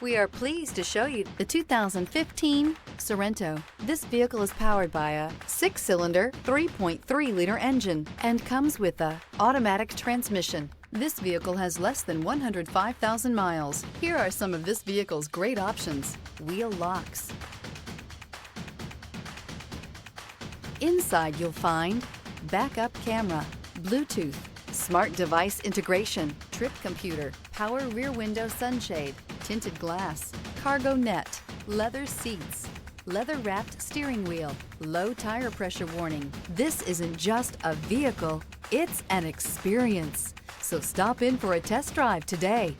We are pleased to show you the 2015 Sorento. This vehicle is powered by a 6-cylinder, 3.3-liter engine and comes with a automatic transmission. This vehicle has less than 105,000 miles. Here are some of this vehicle's great options: wheel locks. Inside you'll find backup camera, Bluetooth, smart device integration, trip computer, power rear window sunshade, tinted glass, cargo net, leather seats, leather-wrapped steering wheel, low tire pressure warning. This isn't just a vehicle, it's an experience. So stop in for a test drive today.